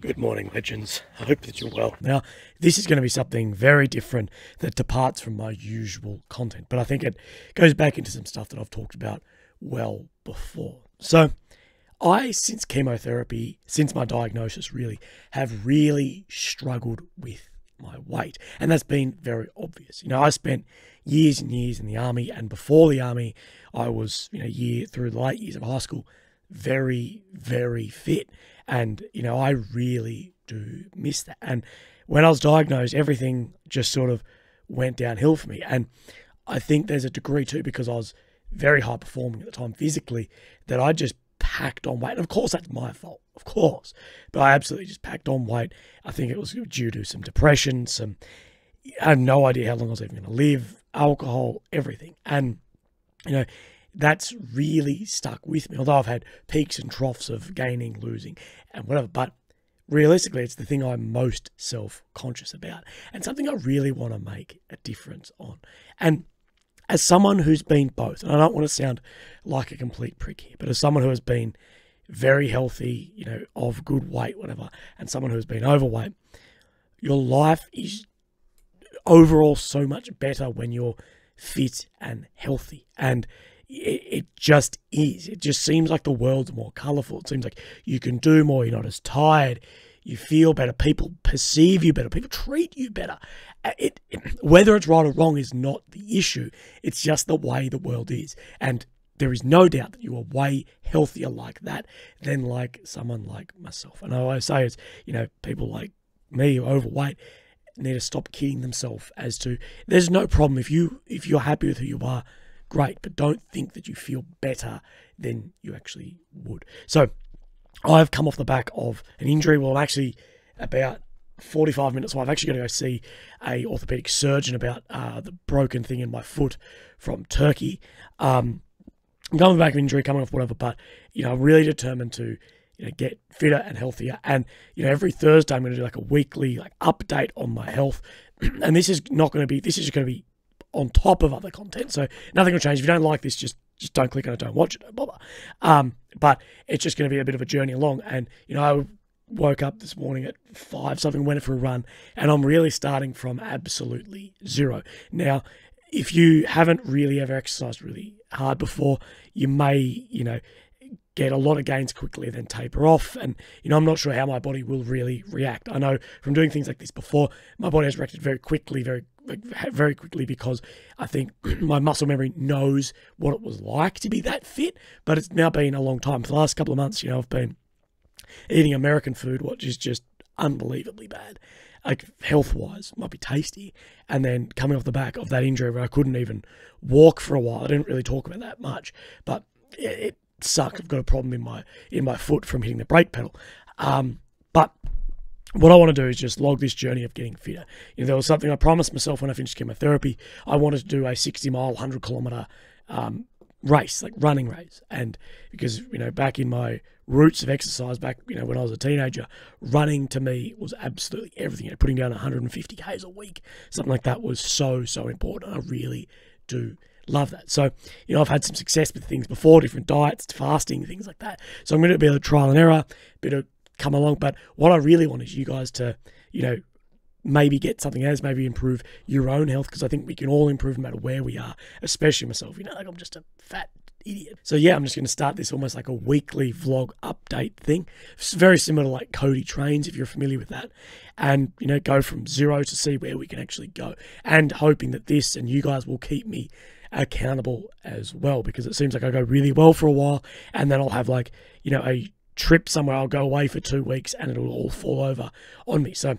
Good morning, legends. I hope that you're well. Now, this is going to be something very different that departs from my usual content, but I think it goes back into some stuff that I've talked about well before. So, since chemotherapy, since my diagnosis really, have really struggled with my weight. And that's been very obvious. I spent years and years in the army, and before the army, I was, through the late years of high school, very, very fit. And, I really do miss that. And when I was diagnosed, everything just sort of went downhill for me. And I think there's a degree too, because I was very high performing at the time physically, that I just packed on weight. And of course, that's my fault, of course. But I absolutely just packed on weight. I think it was due to some depression, I had no idea how long I was even going to live, alcohol, everything. And, that's really stuck with me. Although I've had peaks and troughs of gaining, losing, and whatever. But realistically, it's the thing I'm most self-conscious about, and something I really want to make a difference on. And as someone who's been both, and I don't want to sound like a complete prick here, but as someone who has been very healthy, of good weight, whatever, and someone who has been overweight, your life is overall so much better when you're fit and healthy. And it just is. It just seems like the world's more colourful. It seems like you can do more. You're not as tired. You feel better. People perceive you better. People treat you better. Whether it's right or wrong is not the issue. It's just the way the world is. And there is no doubt that you are way healthier like that than like someone like myself. And I always say it's, people like me who are overweight need to stop kidding themselves as to, there's no problem if you're happy with who you are. Great, but don't think that you feel better than you actually would. So I've come off the back of an injury. Well, I'm actually about 45 minutes away. I've actually got to go see a orthopedic surgeon about the broken thing in my foot from Turkey. I'm coming back from injury, coming off whatever, but I'm really determined to get fitter and healthier. And every Thursday I'm going to do like a weekly update on my health. And this is just going to be on top of other content, so nothing will change. If you don't like this, just don't click on it, don't watch it, don't bother. But it's just going to be a bit of a journey along. And I woke up this morning at 5 something, went for a run, and I'm really starting from absolutely zero. Now, if you haven't really ever exercised really hard before, you may get a lot of gains quickly, then taper off. And, I'm not sure how my body will really react. I know from doing things like this before, my body has reacted very quickly, very quickly, because I think my muscle memory knows what it was like to be that fit. But it's now been a long time. For the last couple of months, I've been eating American food, which is just unbelievably bad. Like, health-wise, might be tasty. And then coming off the back of that injury where I couldn't even walk for a while. I didn't really talk about that much, but it suck. I've got a problem in my foot from hitting the brake pedal. But what I want to do is just log this journey of getting fitter. There was something I promised myself when I finished chemotherapy. I wanted to do a 60-mile, 100-kilometer race, like running race. And because, back in my roots of exercise, back, when I was a teenager, running to me was absolutely everything. Putting down 150 Ks a week, something like that was so, so important. I really do love that. So, I've had some success with things before, different diets, fasting, things like that. So I'm going to be able to trial and error, bit of come along. But what I really want is you guys to, maybe get something else, maybe improve your own health, because I think we can all improve no matter where we are, especially myself. Like I'm just a fat idiot. So yeah, I'm just going to start this almost like a weekly vlog update thing. It's very similar to like Cody Trains, if you're familiar with that. And, go from zero to see where we can actually go. And hoping that this and you guys will keep me accountable as well, because it seems like I go really well for a while, and then I'll have like, a trip somewhere, I'll go away for 2 weeks and it'll all fall over on me. So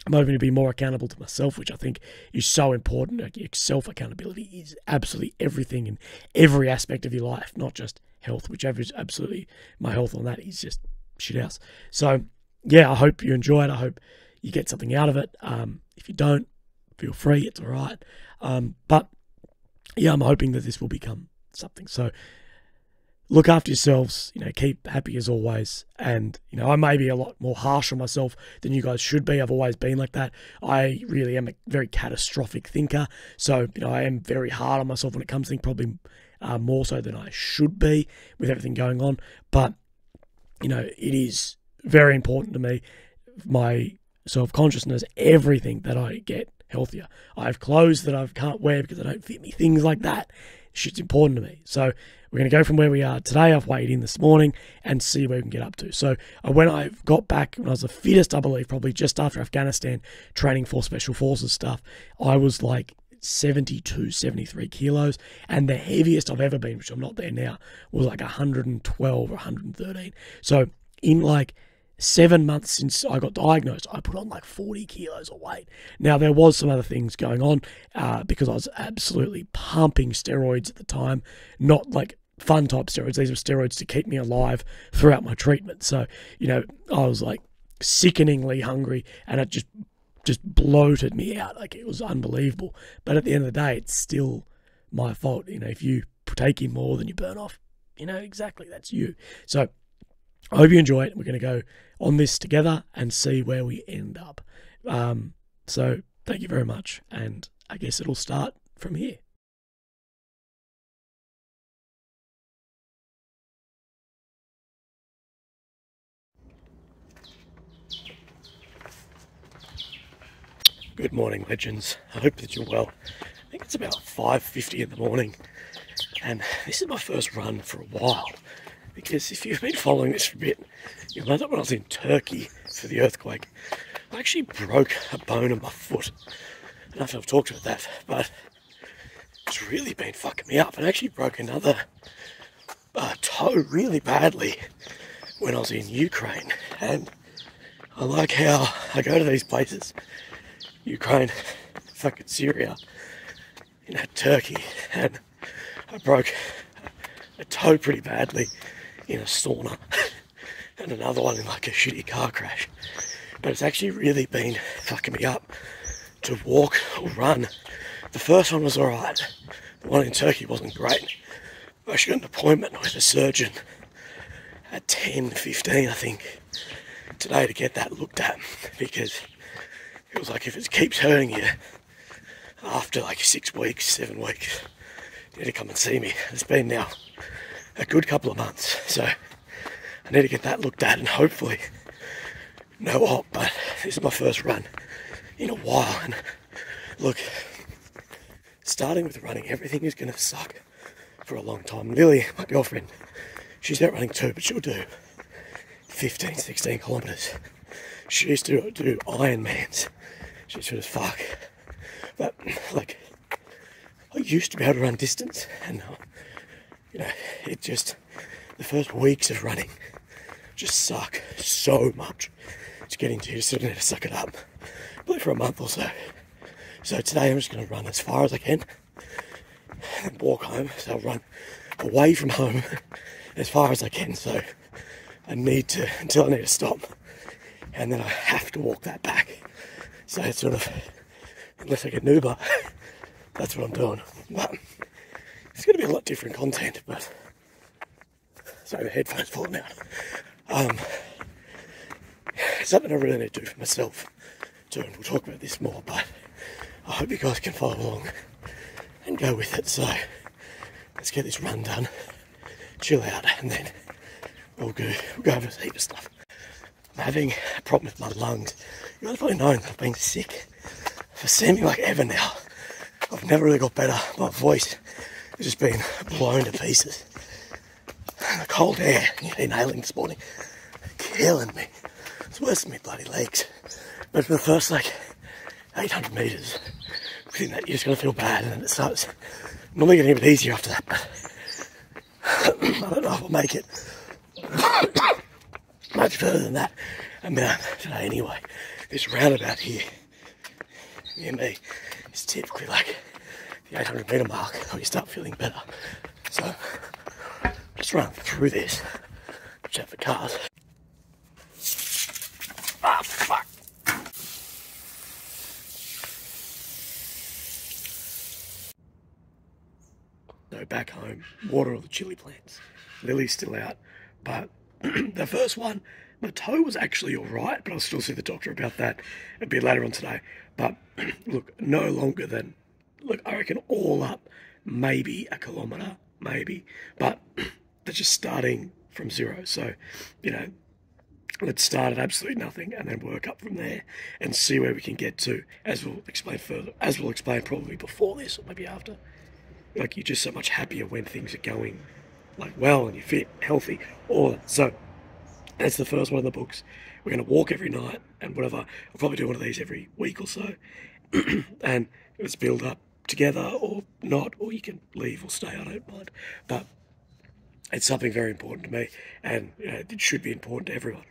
I'm hoping to be more accountable to myself, which I think is so important. Like, self-accountability is absolutely everything in every aspect of your life, not just health, which is absolutely, my health on that is just shit house. So yeah, I hope you enjoy it. I hope you get something out of it. If you don't, feel free, it's all right. But yeah, I'm hoping that this will become something. So look after yourselves, keep happy as always. And, I may be a lot more harsh on myself than you guys should be. I've always been like that. I really am a very catastrophic thinker. So, I am very hard on myself when it comes to things, probably more so than I should be with everything going on. But, it is very important to me. My self-consciousness, everything that I get healthier. I have clothes that I can't wear because they don't fit me, things like that. Shit's important to me. So we're going to go from where we are today. I've weighed in this morning and see where we can get up to. So when I got back, when I was the fittest, I believe, probably just after Afghanistan, training for Special Forces stuff, I was like 72, 73 kilos. And the heaviest I've ever been, which I'm not there now, was like 112 or 113. So in like 7 months since I got diagnosed, I put on like 40 kilos of weight. Now, there was some other things going on because I was absolutely pumping steroids at the time, not like fun type steroids. These were steroids to keep me alive throughout my treatment. So, I was like sickeningly hungry, and it just bloated me out. Like, it was unbelievable. But at the end of the day, it's still my fault. If you take in more than you burn off, exactly, that's you. So I hope you enjoy it. We're going to go on this together and see where we end up. So thank you very much. And I guess it'll start from here. Good morning, legends. I hope that you're well. I think it's about 5:50 in the morning, and this is my first run for a while. Because if you've been following this for a bit, you'll know that when I was in Turkey for the earthquake, I actually broke a bone in my foot. I don't know if I've talked about that, but it's really been fucking me up. And I actually broke another toe really badly when I was in Ukraine. And I like how I go to these places, Ukraine, fucking Syria, Turkey, and I broke a toe pretty badly in a sauna and another one in like a shitty car crash. But it's actually really been fucking me up to walk or run. The first one was alright. The one in Turkey wasn't great. I actually got an appointment with a surgeon at 10:15, I think, today to get that looked at, because it was like, if it keeps hurting you after like 6 weeks, 7 weeks, you need to come and see me. It's been now a good couple of months, so I need to get that looked at, and hopefully no op. But this is my first run in a while, and look, starting with running, everything is going to suck for a long time. Willy, my girlfriend, she's out running too, but she'll do 15, 16 kilometres. She used to do Ironmans. She's fit as fuck. But like, I used to be able to run distance, and it just, the first weeks of running just suck so much to get into. You just sort of need to suck it up, probably for a month or so. So today I'm just going to run as far as I can and walk home. So I'll run away from home as far as I can. So I need to, until I need to stop, and then I have to walk that back. So it's sort of, unless I get an Uber, that's what I'm doing. But it's going to be a lot different content, but sorry, the headphones falling out. It's something I really need to do for myself too, and we'll talk about this more, but I hope you guys can follow along and go with it. So let's get this run done, chill out, and then we'll go over a heap of stuff. I'm having a problem with my lungs. You guys probably know that I've been sick for seeming like ever now. I've never really got better. My voice has just been blown to pieces. And the cold air, inhaling this morning, killing me. It's worse than my bloody legs. But for the first 800 metres, within that you're just going to feel bad, and then it starts normally getting a bit easier after that. But I don't know if I'll make it much further than that amount today anyway. This roundabout here, near me, is typically like the 800 metre mark where you start feeling better. So just run through this, watch out for cars. Ah, fuck. So back home, water all the chili plants. Lily's still out, but the first one, my toe was actually alright, but I'll still see the doctor about that a bit later on today. But look, no longer than, I reckon all up, maybe a kilometre, maybe. But they're just starting from zero. So, let's start at absolutely nothing and then work up from there and see where we can get to, as we'll explain further, as we'll explain probably before this or maybe after. Like, you're just so much happier when things are going like well and you're fit, healthy, all that. So that's the first one of the books. We're going to walk every night and whatever. I'll probably do one of these every week or so. And let's build up together or not, or you can leave or stay, I don't mind. But it's something very important to me, and it should be important to everyone.